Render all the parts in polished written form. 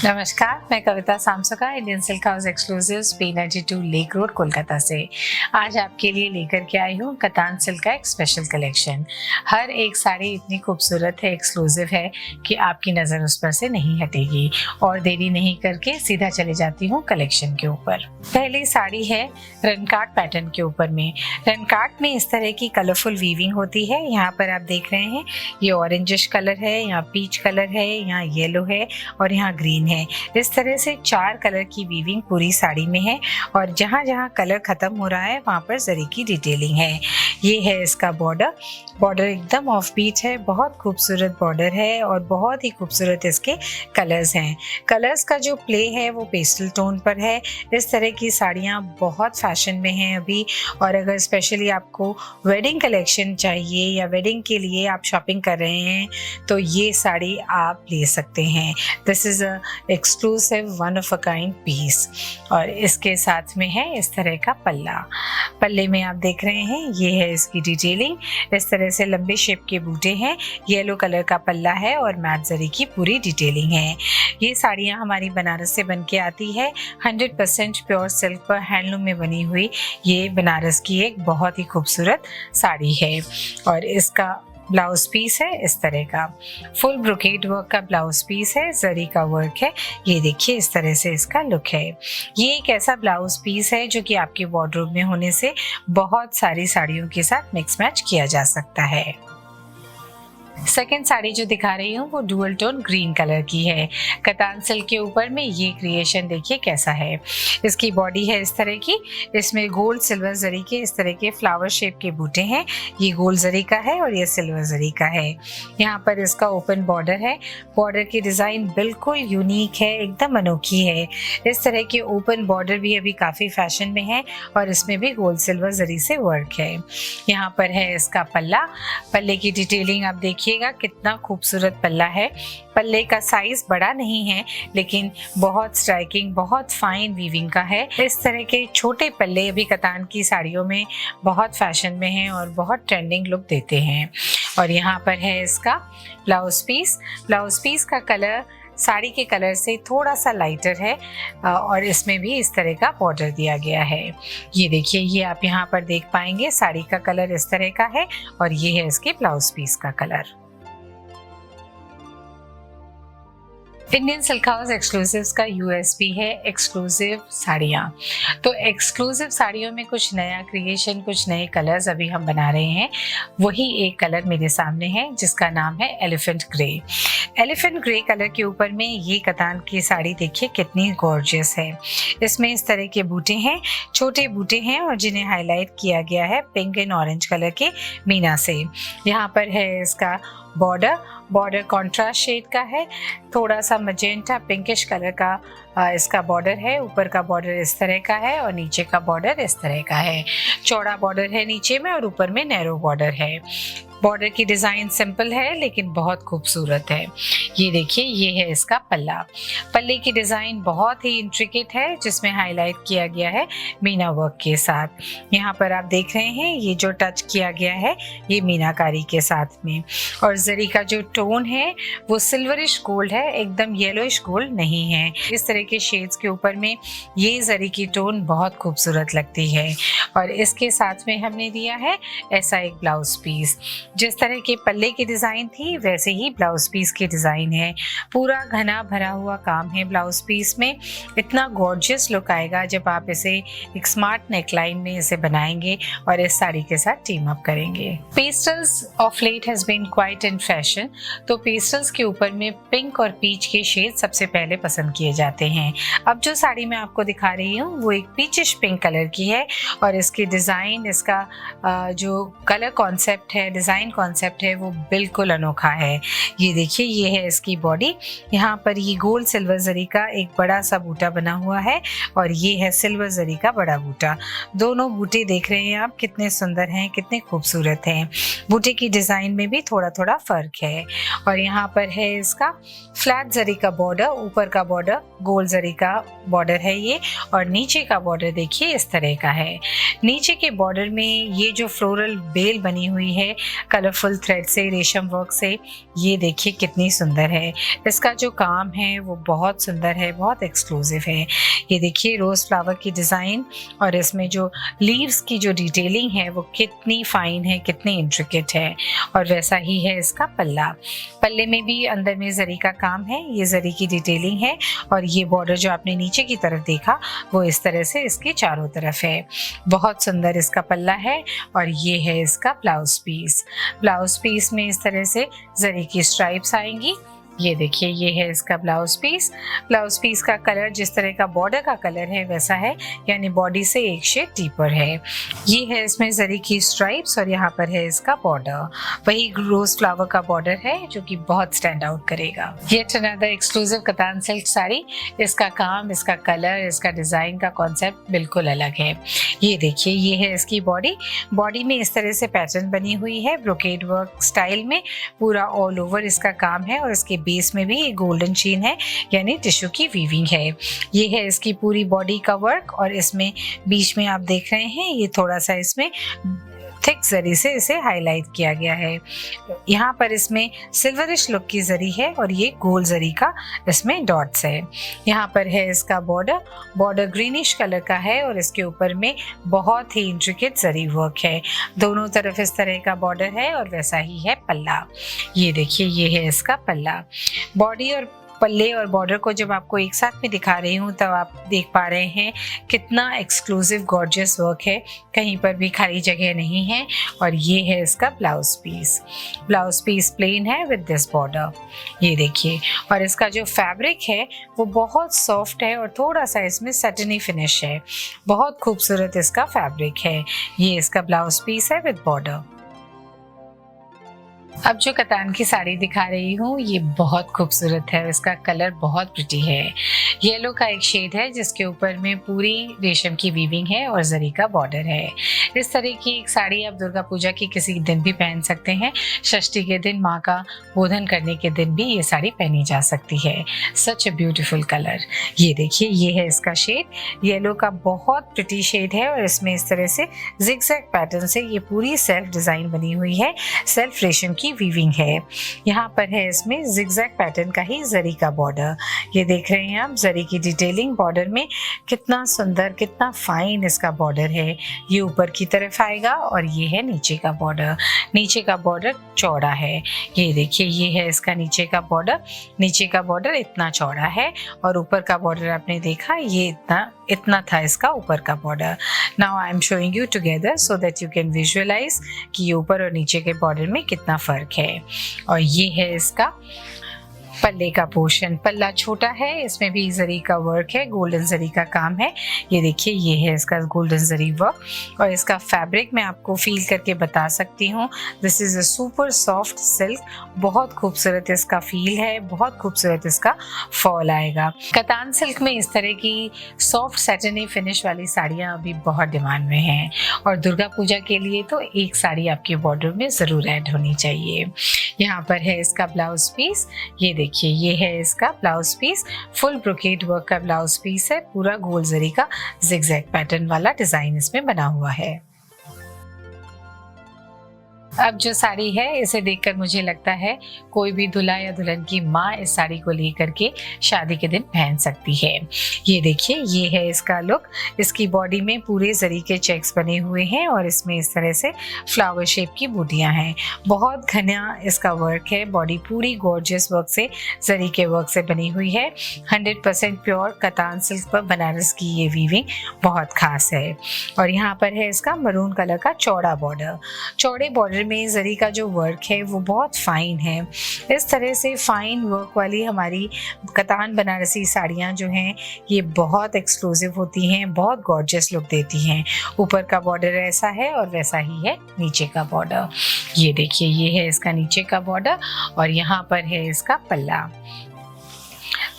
नमस्कार, मैं कविता सामसका Indian silk house exclusives P92 lake road Kolkata से आज आपके लिए लेकर के आई हूँ कतान सिल्क का एक स्पेशल कलेक्शन। हर एक साड़ी इतनी खूबसूरत है, एक्सक्लूसिव है कि आपकी नज़र उस पर से नहीं हटेगी। और देरी नहीं करके सीधा चले जाती हूँ कलेक्शन के ऊपर। पहली साड़ी है रनकाट पैटर्न के ऊपर में। रनकाट में इस तरह की कलरफुल वीविंग होती है। यहाँ पर आप देख रहे हैं ये ऑरेंजिश कलर है, यहाँ पीच कलर है, यहाँ येलो है और यहाँ ग्रीन है। इस तरह से 4 कलर की वीविंग पूरी साड़ी में है और जहाँ जहाँ कलर खत्म हो रहा है वहाँ पर जरी की डिटेलिंग है। ये है इसका बॉर्डर एकदम ऑफ बीट है, बहुत खूबसूरत बॉर्डर है और बहुत ही खूबसूरत इसके कलर्स हैं। कलर्स का जो प्ले है वो पेस्टल टोन पर है। इस तरह की साड़ियाँ बहुत फैशन में हैं अभी, और अगर स्पेशली आपको वेडिंग कलेक्शन चाहिए या वेडिंग के लिए आप शॉपिंग कर रहे हैं तो ये साड़ी आप ले सकते हैं। This is a exclusive one of a kind piece. और इसके साथ में है इस तरह का पल्ले में आप देख रहे हैं ये है इसकी डिटेलिंग। इस तरह से लंबे शेप के बूटे हैं, येलो कलर का पल्ला है और मैट जरी की पूरी डिटेलिंग है। ये साड़ियाँ हमारी बनारस से बन के आती है। 100% प्योर सिल्क पर हैंडलूम में बनी हुई ये बनारस की एक बहुत ही खूबसूरत साड़ी है। और इसका ब्लाउज पीस है इस तरह का, फुल ब्रोकेड वर्क का ब्लाउज पीस है, जरी का वर्क है। ये देखिए इस तरह से इसका लुक है। ये एक ऐसा ब्लाउज पीस है जो कि आपके वार्डरोब में होने से बहुत सारी साड़ियों के साथ मिक्स मैच किया जा सकता है। सेकेंड साड़ी जो दिखा रही हूँ वो डुअल टोन ग्रीन कलर की है। कतान सिल्क के ऊपर में ये क्रिएशन देखिए कैसा है। इसकी बॉडी है इस तरह की, इसमें गोल्ड सिल्वर जरी के इस तरह के फ्लावर शेप के बूटे हैं। ये गोल्ड जरी का है और ये सिल्वर जरी का है। यहाँ पर इसका ओपन बॉर्डर है। बॉर्डर की डिज़ाइन बिल्कुल यूनिक है, एकदम अनोखी है। इस तरह के ओपन बॉर्डर भी अभी काफ़ी फैशन में है और इसमें भी गोल्ड सिल्वर जरी से वर्क है। यहाँ पर है इसका पल्ले की डिटेलिंग आप देखिएगा कितना खूबसूरत पल्ला है। पल्ले का साइज बड़ा नहीं है लेकिन बहुत स्ट्राइकिंग, बहुत फाइन वीविंग का है। इस तरह के छोटे पल्ले अभी कतान की साड़ियों में बहुत फैशन में हैं और बहुत ट्रेंडिंग लुक देते हैं। और यहाँ पर है इसका ब्लाउज पीस का कलर साड़ी के कलर से थोड़ा सा लाइटर है और इसमें भी इस तरह का बॉर्डर दिया गया है। ये देखिए, ये आप यहाँ पर देख पाएंगे साड़ी का कलर इस तरह का है और ये है इसके ब्लाउज पीस का colour. Indian silk house exclusives का यूएसपी है एक्सक्लूसिव साड़ियाँ। तो एक्सक्लूसिव साड़ियों में कुछ नया क्रिएशन, कुछ नए कलर्स अभी हम बना रहे हैं। वही एक कलर मेरे सामने है जिसका नाम है एलिफेंट ग्रे कलर के ऊपर में ये कतान की साड़ी देखिए कितनी गॉर्जियस है। इसमें इस तरह के बूटे हैं, छोटे बूटे हैं और जिन्हें हाईलाइट किया गया है पिंक एंड ऑरेंज कलर के मीना से। यहाँ पर है इसका बॉर्डर कॉन्ट्रास्ट शेड का है, थोड़ा सा मजेंटा पिंकिश कलर का इसका बॉर्डर है। ऊपर का बॉर्डर इस तरह का है और नीचे का बॉर्डर इस तरह का है। चौड़ा बॉर्डर है नीचे में और ऊपर में नैरो बॉर्डर है। बॉर्डर की डिज़ाइन सिंपल है लेकिन बहुत खूबसूरत है। ये देखिए, ये है इसका पल्ले की डिज़ाइन बहुत ही इंट्रिकेट है जिसमें हाईलाइट किया गया है मीना वर्क के साथ। यहाँ पर आप देख रहे हैं ये जो टच किया गया है ये मीनाकारी के साथ में। और जरी का जो टोन है वो सिल्वरिश गोल्ड है, एकदम येलोइश गोल्ड नहीं है। इस तरह के शेड्स के ऊपर में ये जरी की टोन बहुत खूबसूरत लगती है। और इसके साथ में हमने दिया है ऐसा एक ब्लाउज पीस। जिस तरह के पल्ले की डिज़ाइन थी वैसे ही ब्लाउज पीस की डिज़ाइन है। पूरा घना भरा हुआ काम है ब्लाउज पीस में। इतना गॉर्जियस लुक आएगा जब आप इसे एक स्मार्ट नेकलाइन में इसे बनाएंगे और इस साड़ी के साथ टीम अप करेंगे। Pastels of late has been quite in fashion. तो पेस्टल्स के ऊपर में पिंक और पीच के शेड सबसे पहले पसंद किए जाते हैं। अब जो साड़ी मैं आपको दिखा रही हूँ वो एक पीचिश पिंक कलर की है और इसकी डिज़ाइन, इसका जो कलर कॉन्सेप्ट है, डिज़ाइन कॉन्सेप्ट है वो बिल्कुल अनोखा है। ये देखिए, ये है इसकी बॉडी। यहाँ पर ये गोल्ड सिल्वर जरी का एक बड़ा सा बूटा बना हुआ है और ये है सिल्वर जरी का बड़ा बूटा। दोनों बूटे देख रहे हैं आप कितने सुंदर हैं, कितने खूबसूरत हैं। बूटे की डिज़ाइन में भी थोड़ा थोड़ा फर्क है। और यहाँ पर है इसका फ्लैट जरी का बॉर्डर, ऊपर का बॉर्डर गोल जरी का बॉर्डर है ये, और नीचे का बॉर्डर देखिए इस तरह का है। नीचे के बॉर्डर में ये जो फ्लोरल बेल बनी हुई है कलरफुल थ्रेड से, रेशम वर्क से, ये देखिए कितनी सुंदर है। इसका जो काम है वो बहुत सुंदर है, बहुत एक्सक्लूसिव है। ये देखिए रोज फ्लावर की डिज़ाइन और इसमें जो लीव्स की जो डिटेलिंग है वो कितनी फाइन है, कितनी इंट्रिकेट है। और वैसा ही है इसका पल्ला। पल्ले में भी अंदर में जरी का काम है, ये जरी की डिटेलिंग है, और ये बॉर्डर जो आपने नीचे की तरफ देखा वो इस तरह से इसके चारों तरफ है। बहुत सुंदर इसका पल्ला है। और ये है इसका ब्लाउज पीस। ब्लाउज पीस में इस तरह से जरी की स्ट्राइप्स आएंगी। ये देखिए ये है इसका ब्लाउज पीस। ब्लाउज पीस का कलर जिस तरह का बॉर्डर का कलर है वैसा है, यानी बॉडी से एक शेड डीपर है। ये है इसमें जरी की स्ट्राइप्स और यहाँ पर है इसका बॉर्डर, वही रोज फ्लावर का बॉर्डर है जो कि बहुत स्टैंड आउट करेगा। Yet another exclusive Katan silk sari. इसका काम, इसका कलर, इसका डिजाइन का कॉन्सेप्ट बिल्कुल अलग है। ये देखिए ये है इसकी बॉडी। बॉडी में इस तरह से पैटर्न बनी हुई है ब्रोकेड वर्क स्टाइल में, पूरा ऑल ओवर इसका काम है, और इसके बेस में भी एक गोल्डन चेन है, यानी टिश्यू की वीविंग है। ये है इसकी पूरी बॉडी का वर्क, और इसमें बीच में आप देख रहे हैं ये थोड़ा सा इसमें थिक जरी से इसे हाईलाइट किया गया है। यहाँ पर इसमें सिल्वरिश लुक की जरी है और ये गोल जरी का इसमें डॉट्स है। यहाँ पर है इसका बॉर्डर, बॉर्डर ग्रीनिश कलर का है और इसके ऊपर में बहुत ही इंट्रिकेट जरी वर्क है। दोनों तरफ इस तरह का बॉर्डर है और वैसा ही है पल्ला। ये देखिए ये है इसका पल्ला। बॉडी और पल्ले और बॉर्डर को जब आपको एक साथ में दिखा रही हूँ तब आप देख पा रहे हैं कितना एक्सक्लूसिव गॉर्जियस वर्क है, कहीं पर भी खाली जगह नहीं है। और ये है इसका blouse piece. Blouse piece plain है विद दिस बॉर्डर, ये देखिए। और इसका जो फैब्रिक है वो बहुत सॉफ्ट है और थोड़ा सा इसमें सटनी फिनिश है। बहुत खूबसूरत इसका फैब्रिक है। ये इसका ब्लाउज पीस है विद बॉर्डर। अब जो कतान की साड़ी दिखा रही हूँ ये बहुत खूबसूरत है, इसका कलर बहुत प्रिटी है। येलो का एक शेड है जिसके ऊपर में पूरी रेशम की वीविंग है और जरी का बॉर्डर है। इस तरह की एक साड़ी आप दुर्गा पूजा की किसी दिन भी पहन सकते हैं। षष्ठी के दिन, माँ का बोधन करने के दिन भी ये साड़ी पहनी जा सकती है। सच ए ब्यूटीफुल कलर। ये देखिए ये है इसका शेड। येलो का बहुत प्रिटी शेड है और इसमें इस तरह से जिगजैग पैटर्न से ये पूरी सेल्फ डिजाइन बनी हुई है, सेल्फ रेशम की वीविंग है। यहाँ पर है इसमें जिगजैग पैटर्न का ही जरी का बॉर्डर। ये देख रहे हैं आप जरी की डिटेलिंग बॉर्डर में, कितना सुंदर, कितना फाइन इसका बॉर्डर है। ये ऊपर की तरफ आएगा और ये है नीचे का बॉर्डर। नीचे का बॉर्डर चौड़ा है। ये देखिए ये है इसका नीचे का बॉर्डर। नीचे का बॉर्डर इतना चौड़ा है और ऊपर का बॉर्डर आपने देखा ये इतना था इसका ऊपर का border. Now I am showing you together so that you can visualise कि ये ऊपर और नीचे के बॉर्डर में कितना फर्क है। और ये है इसका पल्ले का पोर्शन। पल्ला छोटा है, इसमें भी जरी का वर्क है, गोल्डन जरी का काम है। ये देखिए ये है इसका गोल्डन जरी वर्क। और इसका फैब्रिक मैं आपको फील करके बता सकती हूँ। This is a super soft silk. बहुत खूबसूरत इसका फील है, बहुत खूबसूरत इसका फॉल आएगा। कतान सिल्क में इस तरह की सॉफ्ट सैटिनी फिनिश वाली साड़ियाँ अभी बहुत डिमांड में हैं और दुर्गा पूजा के लिए तो एक साड़ी आपके बॉर्डर में ज़रूर ऐड होनी चाहिए। यहाँ पर है इसका ब्लाउज पीस। ये देखिए ये है इसका blouse piece. Full brocade work का ब्लाउज पीस है। पूरा गोल जरी का जिगजैग पैटर्न वाला डिजाइन इसमें बना हुआ है। अब जो साड़ी है इसे देखकर मुझे लगता है कोई भी दूल्हा या दुल्हन की माँ इस साड़ी को लेकर के शादी के दिन पहन सकती है। ये देखिए ये है इसका लुक। इसकी बॉडी में पूरे जरी के चेक्स बने हुए हैं और इसमें इस तरह से फ्लावर शेप की बूटियां हैं। बहुत घना इसका वर्क है। बॉडी पूरी गॉर्जियस वर्क से, जरी के वर्क से बनी हुई है। 100% प्योर कतान सिल्क पर बनारस की ये वीविंग बहुत खास है। और यहाँ पर है इसका मरून कलर का चौड़ा बॉर्डर। चौड़े बॉर्डर में जरी का जो वर्क है वो बहुत फाइन है। इस तरह से फाइन वर्क वाली हमारी कतान बनारसी साड़ियाँ जो हैं ये बहुत एक्सक्लूसिव होती हैं, बहुत गॉर्जियस लुक देती हैं। ऊपर का बॉर्डर ऐसा है और वैसा ही है नीचे का बॉर्डर। ये देखिए ये है इसका नीचे का बॉर्डर और यहाँ पर है इसका पल्ला।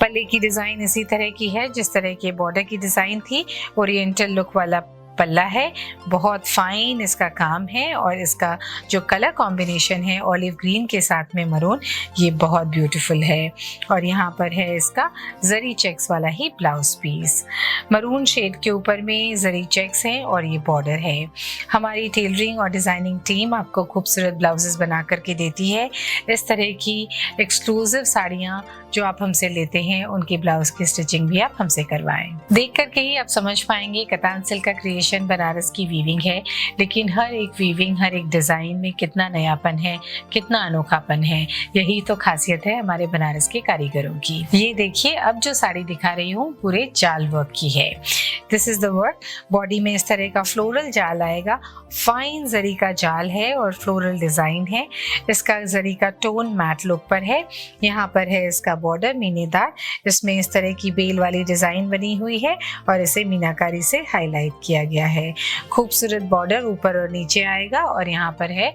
पल्ले की डिज़ाइन इसी तरह की है जिस तरह के बॉर्डर की डिज़ाइन थी। ओरिएंटल लुक वाला पल्ला है, बहुत फाइन इसका काम है और इसका जो कलर कॉम्बिनेशन है ऑलिव ग्रीन के साथ में मरून, ये बहुत ब्यूटीफुल है। और यहाँ पर है इसका जरी चेक्स वाला ही ब्लाउज पीस, मरून शेड के ऊपर में जरी चेक्स हैं और ये बॉर्डर है। हमारी टेलरिंग और डिज़ाइनिंग टीम आपको खूबसूरत ब्लाउजेस बना करके देती है। इस तरह की एक्सक्लूसिव साड़ियाँ जो आप हमसे लेते हैं उनकी ब्लाउज की स्टिचिंग भी आप हमसे करवाएं। देख करके ही आप समझ पाएंगे कतान सिल्क का क्रिएशन बनारस की वीविंग है, लेकिन हर एक वीविंग, हर एक डिज़ाइन में कितना नयापन है, कितना अनोखापन है। यही तो खासियत है हमारे बनारस के कारीगरों की। ये देखिए, अब जो साड़ी दिखा रही हूँ पूरे जाल वर्क की है। This is the work. Body में इस तरह का फ्लोरल जाल आएगा, फाइन जरी का जाल है और फ्लोरल डिजाइन है। इसका जरी का टोन मैट लुक पर है। यहाँ पर है इसका बॉर्डर मीनेदार, इसमें इस तरह की बेल वाली डिजाइन बनी हुई है और इसे मीनाकारी से हाईलाइट किया गया है। खूबसूरत बॉर्डर ऊपर और नीचे आएगा और यहाँ पर है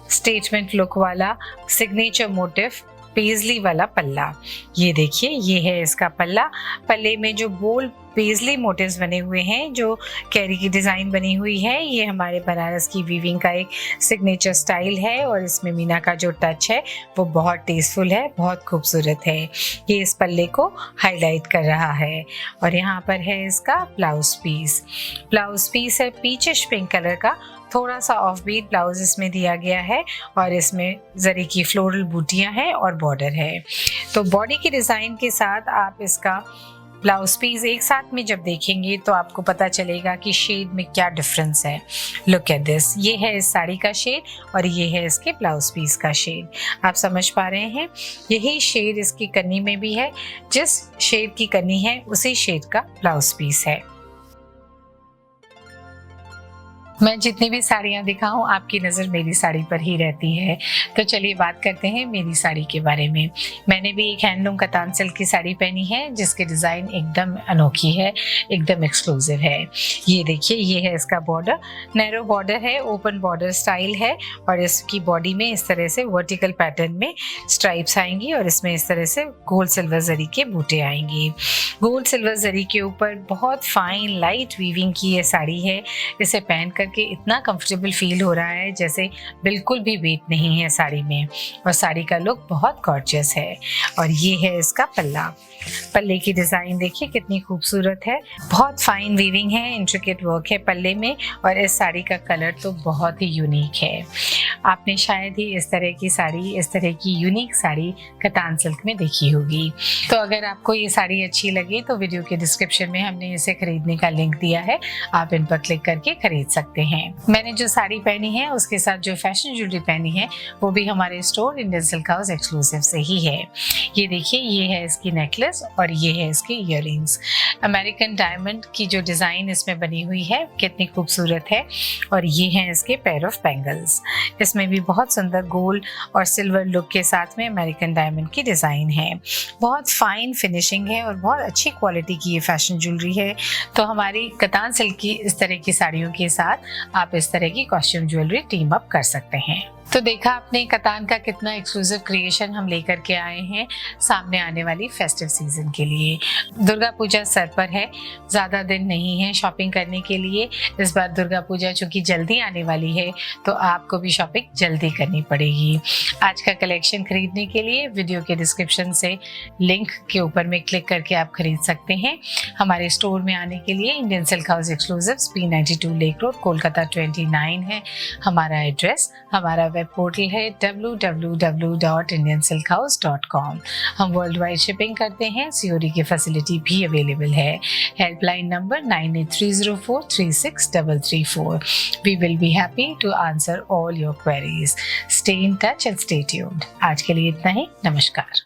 स्टेटमेंट लुक वाला सिग्नेचर मोटिव पेजली वाला पल्ला। ये देखिए, ये है इसका पल्ला। पल्ले में जो बोल्ड पेजली मोटिव्स बने हुए हैं, जो कैरी की डिज़ाइन बनी हुई है, ये हमारे बनारस की वीविंग का एक सिग्नेचर स्टाइल है और इसमें मीना का जो टच है वो बहुत टेस्टफुल है, बहुत खूबसूरत है। ये इस पल्ले को हाईलाइट कर रहा है। और यहाँ पर है इसका ब्लाउज पीस। ब्लाउज पीस है पीचिश पिंक कलर का, थोड़ा सा ऑफ बीट ब्लाउज इसमें दिया गया है और इसमें जरी की फ्लोरल बूटियां हैं और बॉर्डर है। तो बॉडी की डिज़ाइन के साथ आप इसका ब्लाउज पीस एक साथ में जब देखेंगे तो आपको पता चलेगा कि शेड में क्या डिफरेंस है। लुक एट दिस, ये है इस साड़ी का शेड और ये है इसके ब्लाउज पीस का शेड। आप समझ पा रहे हैं, यही शेड इसकी कन्नी में भी है। जिस शेड की कन्नी है उसी शेड का ब्लाउज पीस है। मैं जितनी भी साड़ियाँ दिखाऊं आपकी नज़र मेरी साड़ी पर ही रहती है। तो चलिए बात करते हैं मेरी साड़ी के बारे में। मैंने भी एक हैंडलूम कतान सिल्क की साड़ी पहनी है जिसकी डिज़ाइन एकदम अनोखी है, एकदम एक्सक्लूसिव है। ये देखिए, ये है इसका बॉर्डर, नैरो बॉर्डर है, ओपन बॉर्डर स्टाइल है और इसकी बॉडी में इस तरह से वर्टिकल पैटर्न में स्ट्राइप्स आएंगी और इसमें इस तरह से गोल्ड सिल्वर जरी के बूटे आएंगे। गोल्ड सिल्वर जरी के ऊपर बहुत फाइन लाइट वीविंग की ये साड़ी है। इसे पहन कर कि इतना कंफर्टेबल फील हो रहा है जैसे बिल्कुल भी वेट नहीं है साड़ी में। और साड़ी का लुक बहुत गॉर्जियस है। और ये है इसका पल्ला। पल्ले की डिज़ाइन देखिए कितनी खूबसूरत है, बहुत फाइन वीविंग है, इंट्रिकेट वर्क है पल्ले में और इस साड़ी का कलर तो बहुत ही यूनिक है। आपने शायद ही इस तरह की साड़ी, इस तरह की यूनिक साड़ी कतान सिल्क में देखी होगी। तो अगर आपको ये साड़ी अच्छी लगे तो वीडियो के डिस्क्रिप्शन में हमने इसे खरीदने का लिंक दिया है, आप इन पर क्लिक करके खरीद सकते हैं। मैंने जो साड़ी पहनी है उसके साथ जो फैशन ज्वेलरी पहनी है वो भी हमारे store Indian silk house exclusive से ही है। ये देखिए, ये है इसकी नेकलेस और ये है इसकी इयररिंग्स। अमेरिकन डायमंड की जो डिज़ाइन इसमें बनी हुई है कितनी खूबसूरत है। और ये हैं इसके पेयर ऑफ बैंगल्स। इसमें भी बहुत सुंदर गोल्ड और सिल्वर लुक के साथ में अमेरिकन डायमंड की डिज़ाइन है। बहुत फाइन फिनिशिंग है और बहुत अच्छी क्वालिटी की ये फैशन ज्वेलरी है। तो हमारी कतान सिल्क की इस तरह की साड़ियों के साथ आप इस तरह की कॉस्ट्यूम ज्वेलरी टीम अप कर सकते हैं। तो देखा आपने कतान का कितना एक्सक्लूसिव क्रिएशन हम लेकर के आए हैं सामने आने वाली फेस्टिव सीजन के लिए। दुर्गा पूजा सर पर है, ज़्यादा दिन नहीं है शॉपिंग करने के लिए। इस बार दुर्गा पूजा चूँकि जल्दी आने वाली है तो आपको भी शॉपिंग जल्दी करनी पड़ेगी। आज का कलेक्शन खरीदने के लिए वीडियो के डिस्क्रिप्शन से लिंक के ऊपर में क्लिक करके आप खरीद सकते हैं। हमारे स्टोर में आने के लिए Indian silk house exclusive P92 lake road Kolkata 29 है हमारा एड्रेस। हमारा वेब पोर्टल है www.indiansilkhouse.com। हम वर्ल्ड वाइड शिपिंग करते हैं, सीओडी की फैसिलिटी भी अवेलेबल है। Helpline number 9830436334। We will be happy to answer all your queries. Stay in touch and stay tuned. आज के लिए इतना ही, नमस्कार।